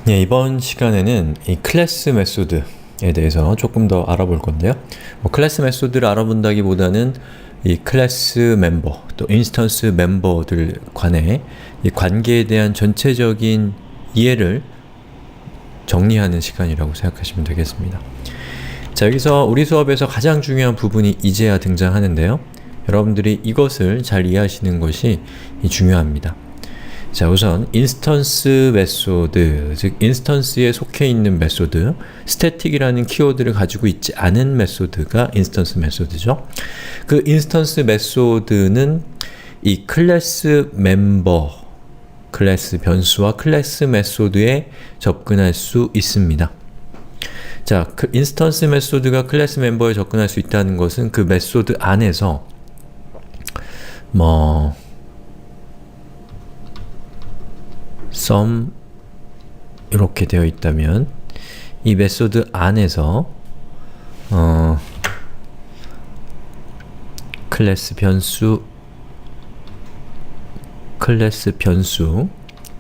네, 이번 시간에는 이 클래스 메소드에 대해서 조금 더 알아볼 건데요. 클래스 메소드를 알아본다기보다는 이 클래스 멤버, 또 인스턴스 멤버들 간의 이 관계에 대한 전체적인 이해를 정리하는 시간이라고 생각하시면 되겠습니다. 자, 여기서 우리 수업에서 가장 중요한 부분이 이제야 등장하는데요. 여러분들이 이것을 잘 이해하시는 것이 중요합니다. 자, 우선 인스턴스 메소드, 즉 인스턴스에 속해 있는 메소드, 스태틱이라는 키워드를 가지고 있지 않은 메소드가 인스턴스 메소드죠. 그 인스턴스 메소드는 이 클래스 멤버, 클래스 변수와 클래스 메소드에 접근할 수 있습니다. 자, 그 인스턴스 메소드가 클래스 멤버에 접근할 수 있다는 것은 그 메소드 안에서 sum 이렇게 되어 있다면 이 메소드 안에서 클래스 변수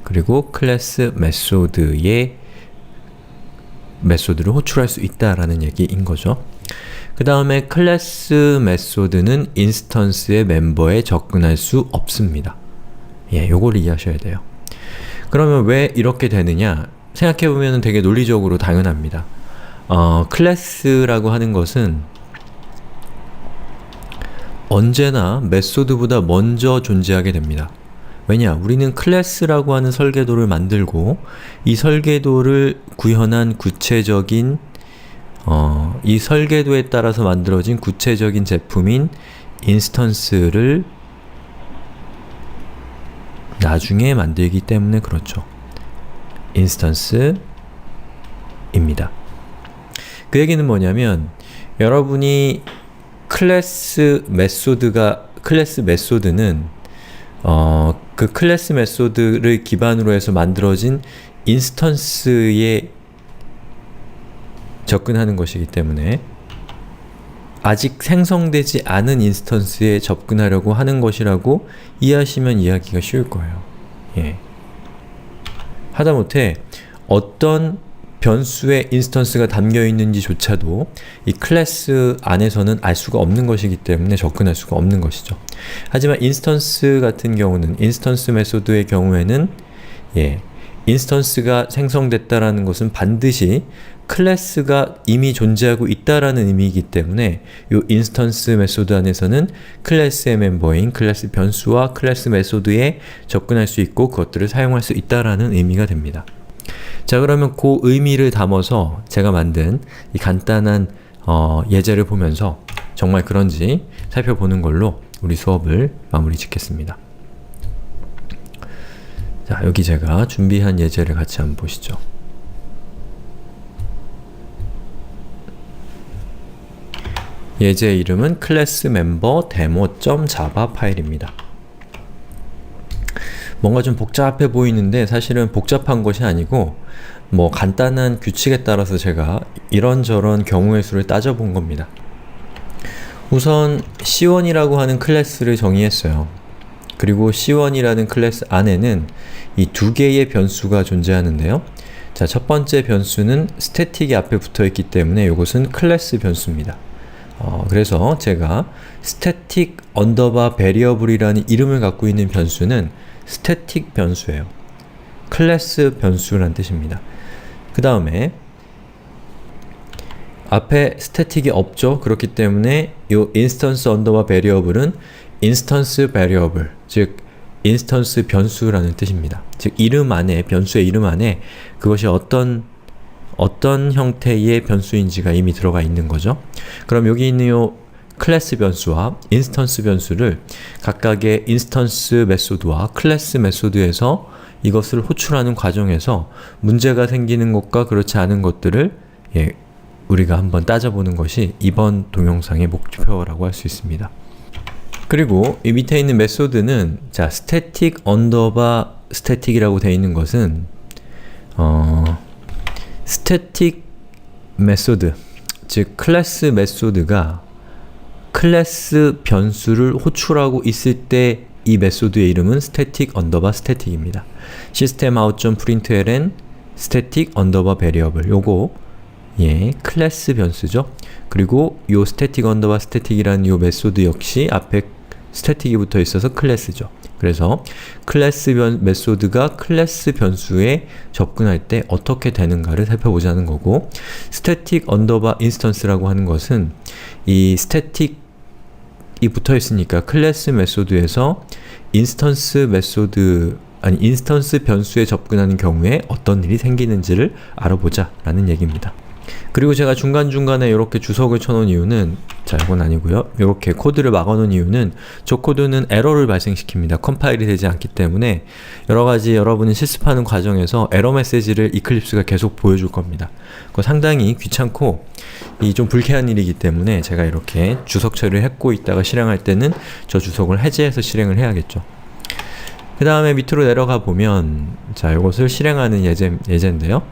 그리고 클래스 메소드를 호출할 수 있다라는 얘기인 거죠. 그 다음에 클래스 메소드는 인스턴스의 멤버에 접근할 수 없습니다. 예, 요걸 이해하셔야 돼요. 그러면 왜 이렇게 되느냐? 생각해보면 되게 논리적으로 당연합니다. 클래스라고 하는 것은 언제나 메소드보다 먼저 존재하게 됩니다. 왜냐? 우리는 클래스라고 하는 설계도를 만들고 이 설계도를 구현한 구체적인 이 설계도에 따라서 만들어진 구체적인 제품인 인스턴스를 나중에 만들기 때문에 그렇죠. 인스턴스입니다. 그 얘기는 뭐냐면 여러분이 클래스 메소드는 그 클래스 메소드를 기반으로 해서 만들어진 인스턴스에 접근하는 것이기 때문에 아직 생성되지 않은 인스턴스에 접근하려고 하는 것이라고 이해하시면 이해하기가 쉬울 거예요. 예. 하다못해 어떤 변수의 인스턴스가 담겨 있는지조차도 이 클래스 안에서는 알 수가 없는 것이기 때문에 접근할 수가 없는 것이죠. 하지만 인스턴스 같은 경우는, 인스턴스 메소드의 경우에는 인스턴스가 생성됐다라는 것은 반드시 클래스가 이미 존재하고 있다라는 의미이기 때문에 이 인스턴스 메소드 안에서는 클래스의 멤버인 클래스 변수와 클래스 메소드에 접근할 수 있고 그것들을 사용할 수 있다라는 의미가 됩니다. 자, 그러면 그 의미를 담아서 제가 만든 이 간단한 예제를 보면서 정말 그런지 살펴보는 걸로 우리 수업을 마무리 짓겠습니다. 자, 여기 제가 준비한 예제를 같이 한번 보시죠. 예제 이름은 클래스 멤버 demo.java 파일입니다. 뭔가 좀 복잡해 보이는데 사실은 복잡한 것이 아니고 간단한 규칙에 따라서 제가 이런저런 경우의 수를 따져본 겁니다. 우선 C1이라고 하는 클래스를 정의했어요. 그리고 C1이라는 클래스 안에는 이 두 개의 변수가 존재하는데요. 자, 첫 번째 변수는 스태틱이 앞에 붙어 있기 때문에 이것은 클래스 변수입니다. 그래서 제가 static underbar variable이라는 이름을 갖고 있는 변수는 static 변수예요. 클래스 변수라는 뜻입니다. 그 다음에 앞에 static이 없죠. 그렇기 때문에 이 instance underbar variable은 instance variable, 즉 인스턴스 변수라는 뜻입니다. 즉 이름 안에, 변수의 이름 안에 그것이 어떤 형태의 변수인지가 이미 들어가 있는 거죠. 그럼 여기 있는 이 클래스 변수와 인스턴스 변수를 각각의 인스턴스 메소드와 클래스 메소드에서 이것을 호출하는 과정에서 문제가 생기는 것과 그렇지 않은 것들을 우리가 한번 따져보는 것이 이번 동영상의 목표라고 할 수 있습니다. 그리고 이 밑에 있는 메소드는 자, static underbar static이라고 되어 있는 것은 static 메소드, 즉 클래스 메소드가 클래스 변수를 호출하고 있을 때 이 메소드의 이름은 static underbar static입니다. system out.println static underbar variable 요거 클래스 변수죠. 그리고 요 static underbar static이라는 요 메소드 역시 앞에 static이 붙어 있어서 클래스죠. 그래서 클래스 메소드가 클래스 변수에 접근할 때 어떻게 되는가를 살펴보자는 거고, static underbar instance라고 하는 것은 이 static이 붙어 있으니까 클래스 메소드에서 인스턴스 변수에 접근하는 경우에 어떤 일이 생기는지를 알아보자 라는 얘기입니다. 그리고 제가 중간중간에 이렇게 주석을 쳐놓은 이유는, 자 이건 아니고요, 이렇게 코드를 막아놓은 이유는 저 코드는 에러를 발생시킵니다. 컴파일이 되지 않기 때문에 여러가지 여러분이 실습하는 과정에서 에러 메시지를 이클립스가 계속 보여줄 겁니다. 그거 상당히 귀찮고 좀 불쾌한 일이기 때문에 제가 이렇게 주석 처리를 했고 있다가 실행할 때는 저 주석을 해제해서 실행을 해야겠죠. 그 다음에 밑으로 내려가 보면, 자 이것을 실행하는 예제인데요.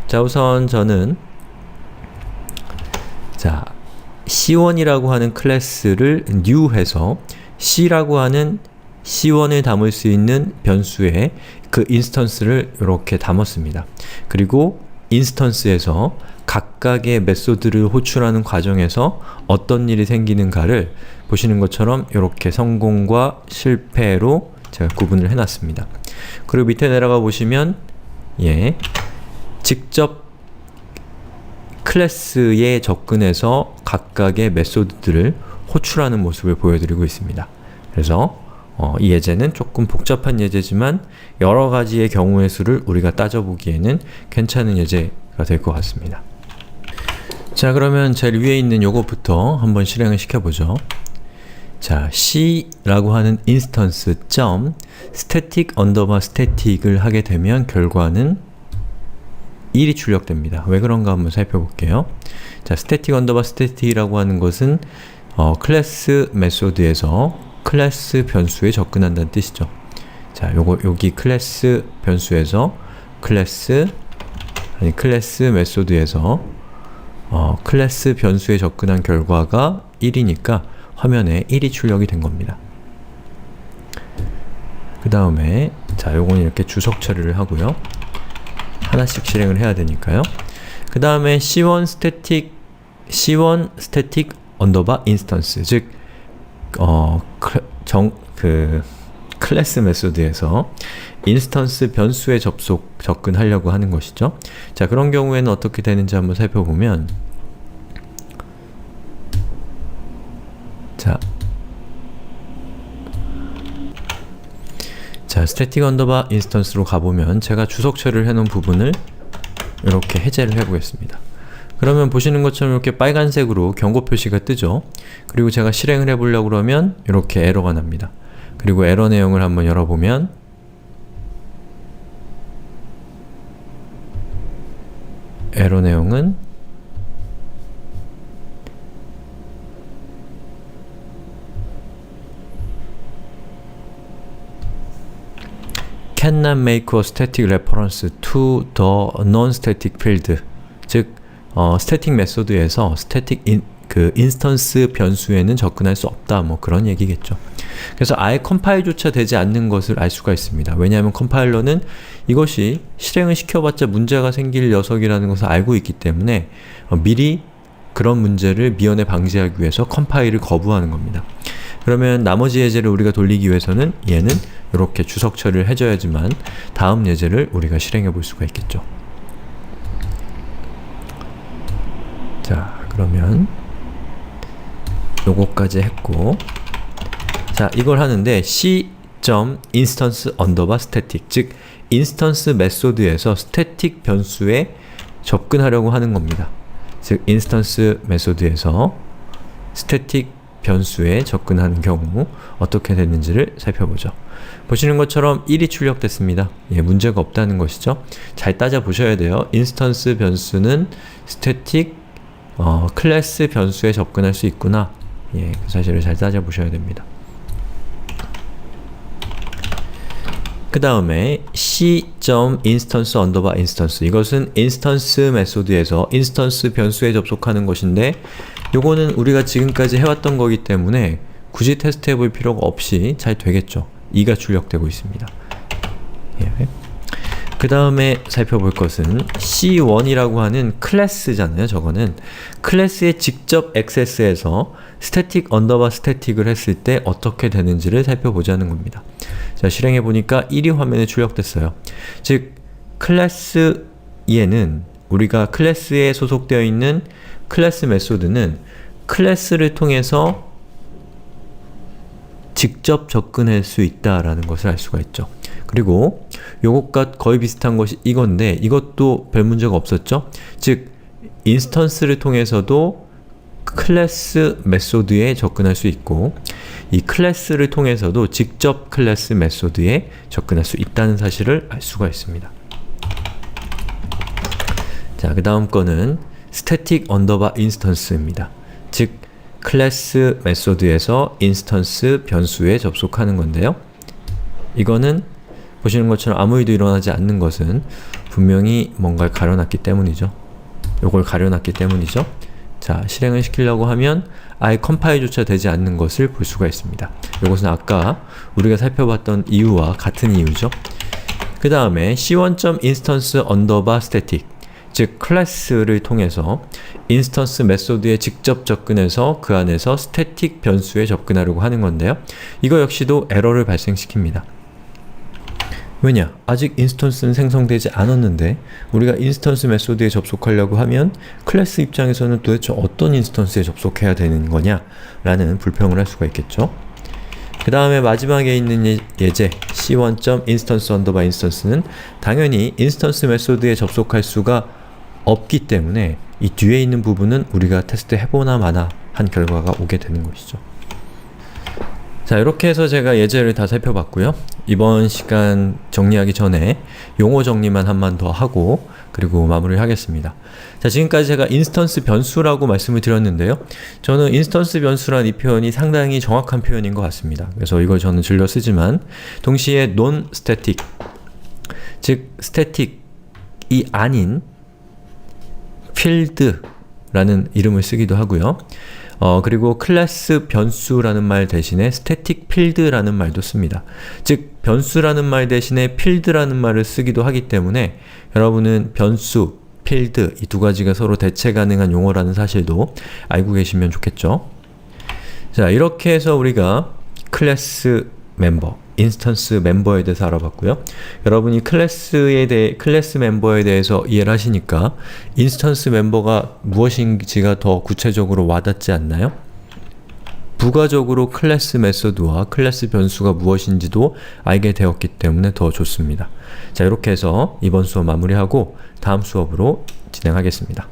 자 우선 저는 자 C1이라고 하는 클래스를 new 해서 C라고 하는 C1을 담을 수 있는 변수에 그 인스턴스를 이렇게 담았습니다. 그리고 인스턴스에서 각각의 메소드를 호출하는 과정에서 어떤 일이 생기는가를 보시는 것처럼 이렇게 성공과 실패로 제가 구분을 해놨습니다. 그리고 밑에 내려가 보시면 직접 클래스에 접근해서 각각의 메소드들을 호출하는 모습을 보여드리고 있습니다. 그래서 이 예제는 조금 복잡한 예제지만 여러 가지의 경우의 수를 우리가 따져보기에는 괜찮은 예제가 될 것 같습니다. 자 그러면 제일 위에 있는 요것부터 한번 실행을 시켜보죠. 자 C라고 하는 인스턴스 static underbar static을 하게 되면 결과는 1이 출력됩니다. 왜 그런가 한번 살펴볼게요. 자, static underbar static이라고 하는 것은 클래스 메소드에서 클래스 변수에 접근한다는 뜻이죠. 자, 여기 클래스 변수에서 클래스 메소드에서 클래스 변수에 접근한 결과가 1이니까 화면에 1이 출력이 된 겁니다. 그 다음에 자, 요거는 이렇게 주석 처리를 하고요. 하나씩 실행을 해야 되니까요. 그 다음에 C1 static underbar instance, 즉 클래스 메소드에서 인스턴스 변수에 접근하려고 하는 것이죠. 자, 그런 경우에는 어떻게 되는지 한번 살펴보면, 자, static underbar instance로 가보면 제가 주석 처리를 해놓은 부분을 이렇게 해제를 해보겠습니다. 그러면 보시는 것처럼 이렇게 빨간색으로 경고 표시가 뜨죠. 그리고 제가 실행을 해보려고 그러면 이렇게 에러가 납니다. 그리고 에러 내용을 한번 열어보면 에러 내용은 cannot make a static reference to the non-static field, 즉 static 메소드에서 static 인스턴스 변수에는 접근할 수 없다, 뭐 그런 얘기겠죠. 그래서 아예 컴파일조차 되지 않는 것을 알 수가 있습니다. 왜냐하면 컴파일러는 이것이 실행을 시켜봤자 문제가 생길 녀석이라는 것을 알고 있기 때문에 미리 그런 문제를 미연에 방지하기 위해서 컴파일을 거부하는 겁니다. 그러면 나머지 예제를 우리가 돌리기 위해서는 얘는 이렇게 주석 처리를 해줘야지만 다음 예제를 우리가 실행해 볼 수가 있겠죠. 자, 그러면 요거까지 했고, 자, 이걸 하는데 C.instance underbar static, 즉 인스턴스 메소드에서 스태틱 변수에 접근하려고 하는 겁니다. 즉 인스턴스 메소드에서 스태틱 변수에 접근하는 경우 어떻게 되는지를 살펴보죠. 보시는 것처럼 1이 출력됐습니다. 문제가 없다는 것이죠. 잘 따져보셔야 돼요. 인스턴스 변수는 스태틱 클래스 변수에 접근할 수 있구나. 그 사실을 잘 따져보셔야 됩니다. 그 다음에 C.instance underbar instance, 이것은 인스턴스 메소드에서 인스턴스 변수에 접속하는 것인데 요거는 우리가 지금까지 해왔던 거기 때문에 굳이 테스트 해볼 필요가 없이 잘 되겠죠. 2가 출력되고 있습니다. 그 다음에 살펴볼 것은 C1이라고 하는 클래스잖아요. 저거는 클래스에 직접 액세스해서 static 언더바 static을 했을 때 어떻게 되는지를 살펴보자는 겁니다. 자, 실행해 보니까 1이 화면에 출력됐어요. 즉 클래스에는 우리가 클래스에 소속되어 있는 클래스 메소드는 클래스를 통해서 직접 접근할 수 있다라는 것을 알 수가 있죠. 그리고 요것과 거의 비슷한 것이 이건데 이것도 별 문제가 없었죠. 즉 인스턴스를 통해서도 클래스 메소드에 접근할 수 있고 이 클래스를 통해서도 직접 클래스 메소드에 접근할 수 있다는 사실을 알 수가 있습니다. 자, 그 다음 거는 static 언더바 instance입니다. 즉 클래스 메소드에서 인스턴스 변수에 접속하는 건데요. 이거는 보시는 것처럼 아무 일도 일어나지 않는 것은 분명히 뭔가를 가려놨기 때문이죠. 요걸 가려놨기 때문이죠. 자, 실행을 시키려고 하면 아예 컴파일조차 되지 않는 것을 볼 수가 있습니다. 이것은 아까 우리가 살펴봤던 이유와 같은 이유죠. 그 다음에 c1.instance underbar static, 즉 클래스를 통해서 인스턴스 메소드에 직접 접근해서 그 안에서 스태틱 변수에 접근하려고 하는 건데요. 이거 역시도 에러를 발생시킵니다. 왜냐? 아직 인스턴스는 생성되지 않았는데 우리가 인스턴스 메소드에 접속하려고 하면 클래스 입장에서는 도대체 어떤 인스턴스에 접속해야 되는 거냐? 라는 불평을 할 수가 있겠죠. 그 다음에 마지막에 있는 예제 c1.instance underbar instance는 당연히 인스턴스 메소드에 접속할 수가 없기 때문에 이 뒤에 있는 부분은 우리가 테스트 해보나 마나 한 결과가 오게 되는 것이죠. 자, 이렇게 해서 제가 예제를 다 살펴봤고요. 이번 시간 정리하기 전에 용어 정리만 한 번 더 하고 그리고 마무리를 하겠습니다. 자, 지금까지 제가 인스턴스 변수라고 말씀을 드렸는데요. 저는 인스턴스 변수란 이 표현이 상당히 정확한 표현인 것 같습니다. 그래서 이걸 저는 즐겨 쓰지만 동시에 non-static, 즉 static이 아닌 필드라는 이름을 쓰기도 하고요. 그리고 클래스 변수라는 말 대신에 static field라는 말도 씁니다. 즉 변수라는 말 대신에 필드라는 말을 쓰기도 하기 때문에 여러분은 변수, 필드 이 두 가지가 서로 대체 가능한 용어라는 사실도 알고 계시면 좋겠죠. 자, 이렇게 해서 우리가 클래스 멤버, 인스턴스 멤버에 대해서 알아봤고요. 여러분이 클래스 멤버에 대해서 이해를 하시니까 인스턴스 멤버가 무엇인지가 더 구체적으로 와닿지 않나요? 부가적으로 클래스 메소드와 클래스 변수가 무엇인지도 알게 되었기 때문에 더 좋습니다. 자, 이렇게 해서 이번 수업 마무리하고 다음 수업으로 진행하겠습니다.